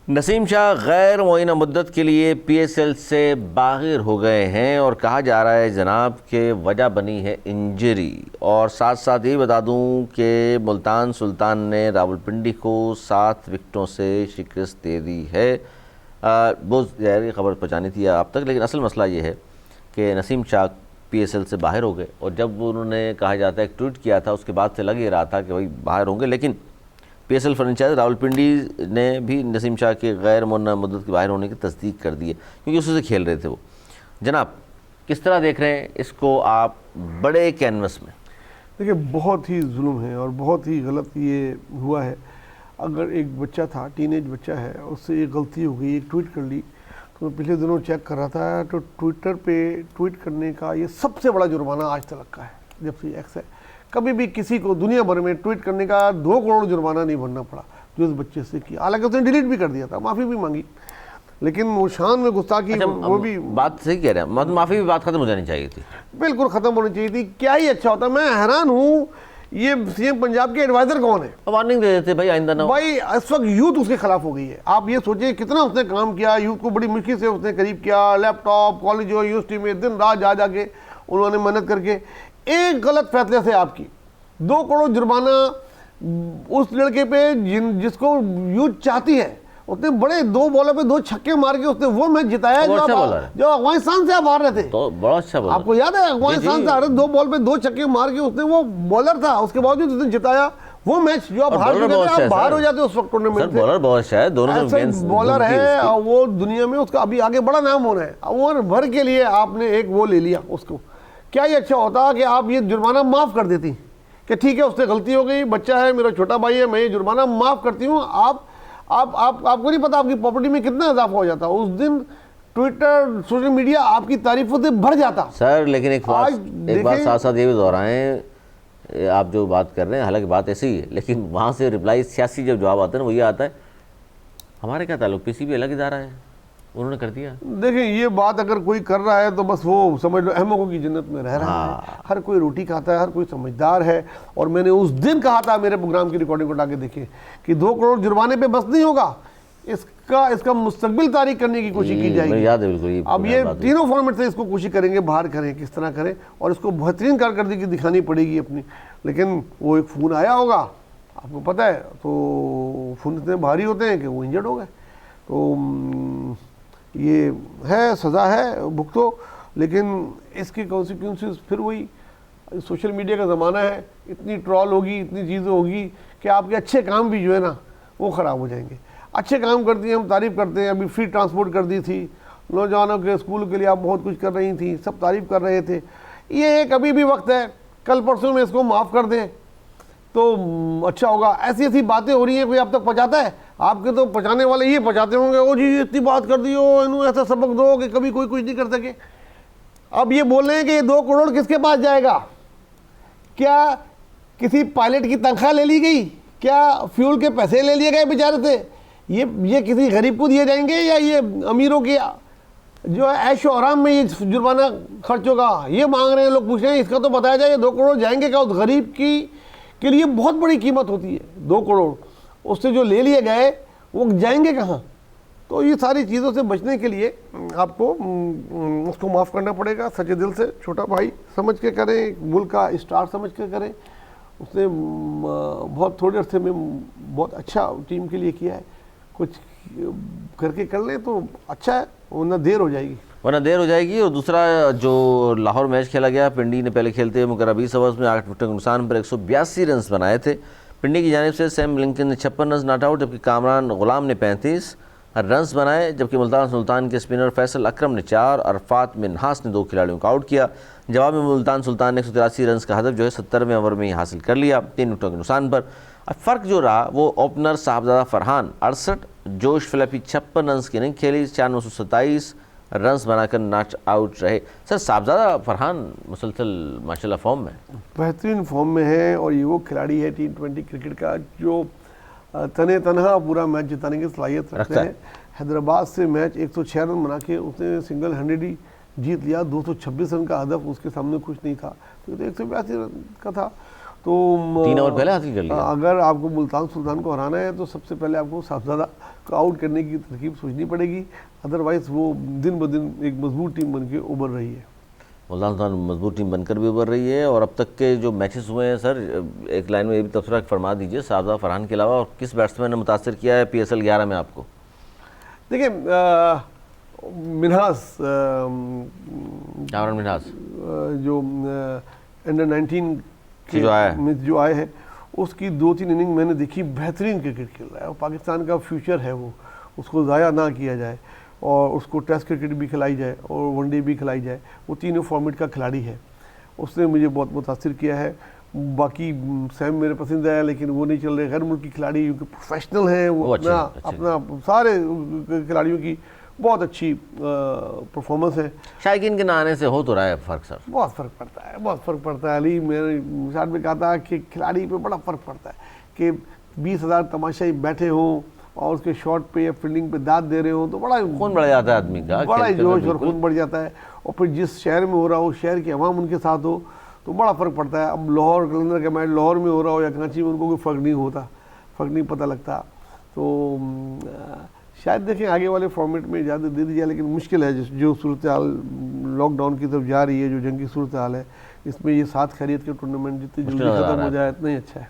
नसीम शाह गैर मुअय्यना मुद्दत के लिए पीएसएल से बाहर हो गए हैं और कहा जा रहा है जनाब के वजह बनी है इंजरी। और साथ साथ ये बता दूं कि मुल्तान सुल्तान ने रावलपिंडी को 7 विकेटों से शिकस्त दे दी है। बहुत ज़ाहिर खबर पहुँचानी थी आप तक, लेकिन असल मसला ये है कि नसीम शाह पीएसएल से बाहर हो गए। और जब उन्होंने कहा जाता है एक ट्वीट किया था, उसके बाद से लग ही रहा था कि भाई बाहर होंगे, लेकिन पीएसएल फ्रेंचाइज रावलपिंडी ने भी नसीम शाह के गैर मुअय्यना मुद्दत के बाहर होने की तस्दीक कर दी है, क्योंकि उसी से खेल रहे थे वो। जनाब किस तरह देख रहे हैं इसको आप बड़े कैनवस में? देखिए, बहुत ही जुल्म है और बहुत ही गलत ये हुआ है। अगर एक बच्चा था, टीनेज बच्चा है, उससे ये गलती हो गई, एक ट्वीट कर ली। तो मैं पिछले दिनों चेक कर रहा था तो ट्विटर पे ट्वीट करने का ये सबसे बड़ा जुर्माना आज तक का है, जब से एक्स है। कभी भी किसी को दुनिया भर में ट्वीट करने का 2 करोड़ जुर्माना नहीं भरना पड़ा जो इस बच्चे से किया। हालांकि उसने डिलीट भी कर दिया था, माफ़ी भी मांगी, लेकिन वो शान में गुस्ताखी। अच्छा, वो भी बात सही कह रहे हैं, माफ़ी भी बात खत्म हो जानी चाहिए थी, बिल्कुल ख़त्म होनी चाहिए थी। क्या ही अच्छा होता। मैं हैरान हूँ, ये सीएम पंजाब के एडवाइज़र कौन है? वार्निंग दे देते भाई आइंदा ना। भाई इस वक्त यूथ उसके खिलाफ हो गई है। आप ये सोचिए कितना उसने काम किया, यूथ को बड़ी मुश्किल से उसने करीब किया। लैपटॉप, कॉलेज और यूनिवर्सिटी में दिन रात जा जाके उन्होंने मेहनत करके एक गलत फैसले से आपकी 2 करोड़ जुर्माना उस लड़के पे जिसको यूथ चाहती है। उसने बड़े 2 बॉलों पे 2 छक्के मार के उसने वो मैच जिताया जो अफगानिस्तान से आप हार रहे थे। तो बड़ा अच्छा बॉलर, आपको याद है अफगानिस्तान से हारे 2 बॉल पे 2 छक्के मार के उसने, वो बॉलर था, उसके बावजूद उसने जिताया वो मैच जो आप हार चुके थे। आप बाहर हो जाते उस वक्त टूर्नामेंट से। बॉलर बहुत अच्छा है, दोनों बॉलर है और वो दुनिया में उसका अभी आगे बड़ा नाम होना है। ओवर भर के लिए आपने एक वो ले लिया उसको। क्या ही अच्छा होता कि आप ये जुर्माना माफ़ कर देती कि ठीक है उससे गलती हो गई, बच्चा है, मेरा छोटा भाई है, मैं ये जुर्माना माफ़ करती हूँ। आपको नहीं पता आपकी प्रॉपर्टी में कितना इजाफा हो जाता उस दिन। ट्विटर, सोशल मीडिया आपकी तारीफों से भर जाता सर। लेकिन एक बात साथ साथ ये भी दोहराएं, आप जो बात कर रहे हैं हालांकि बात ऐसी ही है, लेकिन वहाँ से रिप्लाई सियासी जब जवाब आता है ना, वो ये आता है हमारे क्या ताल्लुक, पीसीबी अलग इदारा है, उन्होंने कर दिया। देखिए, ये बात अगर कोई कर रहा है तो बस वो समझ लो अहमकों की जन्नत में रह रहा है। हर कोई रोटी खाता है, हर कोई समझदार है। और मैंने उस दिन कहा था, मेरे प्रोग्राम की रिकॉर्डिंग उठा के देखिए, कि 2 करोड़ जुर्माने पे बस नहीं होगा, इसका मुस्तकबिल तारीख करने की कोशिश की जाएगी। याद है बिल्कुल। अब ये तीनों फॉर्मेट से इसको कोशिश करेंगे, बाहर करें, किस तरह करें, और इसको बेहतरीन कारकर्दगी दिखानी पड़ेगी अपनी। लेकिन वो एक फ़ोन आया होगा, आपको पता है, तो फ़ोन इतने भारी होते हैं कि वो इंजर्ड हो गए। तो ये है, सज़ा है, भुगतो। लेकिन इसके कॉन्सिक्वेंसेस फिर वही, सोशल मीडिया का ज़माना है, इतनी ट्रॉल होगी, इतनी चीज़ें होगी कि आपके अच्छे काम भी जो है ना वो ख़राब हो जाएंगे। अच्छे काम करती हैं, हम तारीफ़ करते हैं। अभी फ्री ट्रांसपोर्ट कर दी थी नौजवानों के, स्कूल के लिए आप बहुत कुछ कर रही थी, सब तारीफ़ कर रहे थे। ये एक अभी भी वक्त है, कल परसों में इसको माफ़ कर दें तो अच्छा होगा। ऐसी ऐसी बातें हो रही हैं, कोई आप तक पहुँचाता है? आपके तो पहुँचाने वाले ये पहुँचाते होंगे, ओ जी इतनी बात कर दी हो, इन्होंने ऐसा सबक दो कि कभी कोई कुछ नहीं कर सके। अब ये बोल रहे हैं कि ये 2 करोड़ किसके पास जाएगा? क्या किसी पायलट की तनख्वाह ले ली गई? क्या फ्यूल के पैसे ले लिए गए बेचारे से? ये किसी गरीब को दिए जाएंगे या ये अमीरों के जो है ऐशो आराम में ये जुर्माना खर्च होगा? ये मांग रहे हैं लोग, पूछ रहे हैं इसका तो बताया जाए, ये 2 करोड़ जाएंगे क्या? उस गरीब के लिए बहुत बड़ी कीमत होती है 2 करोड़, उससे जो ले लिए गए वो जाएंगे कहाँ? तो ये सारी चीज़ों से बचने के लिए आपको उसको माफ़ करना पड़ेगा। सच्चे दिल से, छोटा भाई समझ के करें, मुल्क का स्टार समझ के करें। उसने बहुत थोड़े अरसे में बहुत अच्छा टीम के लिए किया है, कुछ करके कर ले तो अच्छा है, वरना देर हो जाएगी। और दूसरा जो लाहौर मैच खेला गया, पिंडी ने पहले खेलते हुए मुकर 20 ओवर्स में 8 विकेट के नुकसान पर 182 रन बनाए थे। पिंडी की जानिब से सैम लिंकन ने 56 रन नॉट आउट, जबकि कामरान गुलाम ने 35 रन्स बनाए, जबकि मुल्तान सुल्तान के स्पिनर फैसल अकरम ने 4 और अरफात मिन्हास ने 2 खिलाड़ियों को आउट किया। जवाब में मुल्तान सुल्तान ने 183 रन का हदफ जो है 70वें ओवर में ही हासिल कर लिया 3 विकेटों के नुकसान पर। अब फ़र्क जो रहा वो ओपनर साहबजादा फरहान 68, जोश फिलिपी 56 रन की नहीं खेली, 427 रन्स बनाकर नॉट आउट रहे। सर, साहबजादा फरहान मुसलसल माशाल्लाह फॉर्म में, बेहतरीन फॉर्म में है। और ये वो खिलाड़ी है T20 क्रिकेट का जो तने तनहा पूरा मैच जिताने की सलाहियत रखते हैं। हैदराबाद से मैच 106 रन बना के उसने सिंगल हैंडेड ही जीत लिया। 226 रन का हदफ उसके सामने कुछ नहीं था, तो 182 रन का था। तो 3 ओवर पहले हासिल कर लिया। अगर आपको मुल्तान सुल्तान को हराना है तो सबसे पहले आपको साहबजादा को आउट करने की तरकीब सोचनी पड़ेगी, अदरवाइज़ वो दिन ब दिन एक मजबूत टीम बन के उभर रही है। मुल्तान सुल्तान मजबूत टीम बनकर भी उभर रही है। और अब तक के जो मैचेस हुए हैं सर, एक लाइन में ये भी तबसरा फरमा दीजिए, साहबजादा फरहान के अलावा और किस बैट्समैन ने मुतासर किया है PSL 11 में आपको? देखिए मिन्हास, कामरान मिन्हास जो अंडर 19 के जो आया है। में जो आए हैं, उसकी 2-3 इनिंग मैंने देखी, बेहतरीन क्रिकेट खेल रहा है और पाकिस्तान का फ्यूचर है वो, उसको ज़ाया ना किया जाए और उसको टेस्ट क्रिकेट भी खिलाई जाए और वनडे भी खिलाई जाए। वो तीनों फॉर्मेट का खिलाड़ी है, उसने मुझे बहुत मुतासिर किया है। बाकी सैम मेरे पसंद है लेकिन वो नहीं चल रहे, गैर मुल्की खिलाड़ी क्योंकि प्रोफेशनल हैं वो, अपना सारे खिलाड़ियों की बहुत अच्छी परफॉर्मेंस है। शायकीन के ना आने से हो तो रहा है फ़र्क सर? बहुत फ़र्क पड़ता है, बहुत फ़र्क पड़ता है अली। मैंने शायद में कहा था कि खिलाड़ी पे बड़ा फ़र्क पड़ता है कि 20,000 तमाशाई बैठे हों और उसके शॉट पे या फील्डिंग पे दाद दे रहे हो तो बड़ा खून बढ़ जाता है आदमी का, बड़ा ही जोश और खून बढ़ जाता है। और फिर जिस शहर में हो रहा हो, शहर की आवाम उनके साथ हो तो बड़ा फ़र्क पड़ता है। अब लाहौर कलंदर का मैच लाहौर में हो रहा हो या कराची में, उनको कोई फ़र्क नहीं होता, फ़र्क नहीं पता लगता। तो शायद देखें आगे वाले फॉर्मेट में इजाज़त दे दी जाए, लेकिन मुश्किल है जो सूरत हाल लॉकडाउन की तरफ जा रही है, जो जंगी सूरत हाल है, इसमें ये 7 खैरियत के टूर्नामेंट जितनी जल्दी ख़त्म हो जाए इतना ही अच्छा है।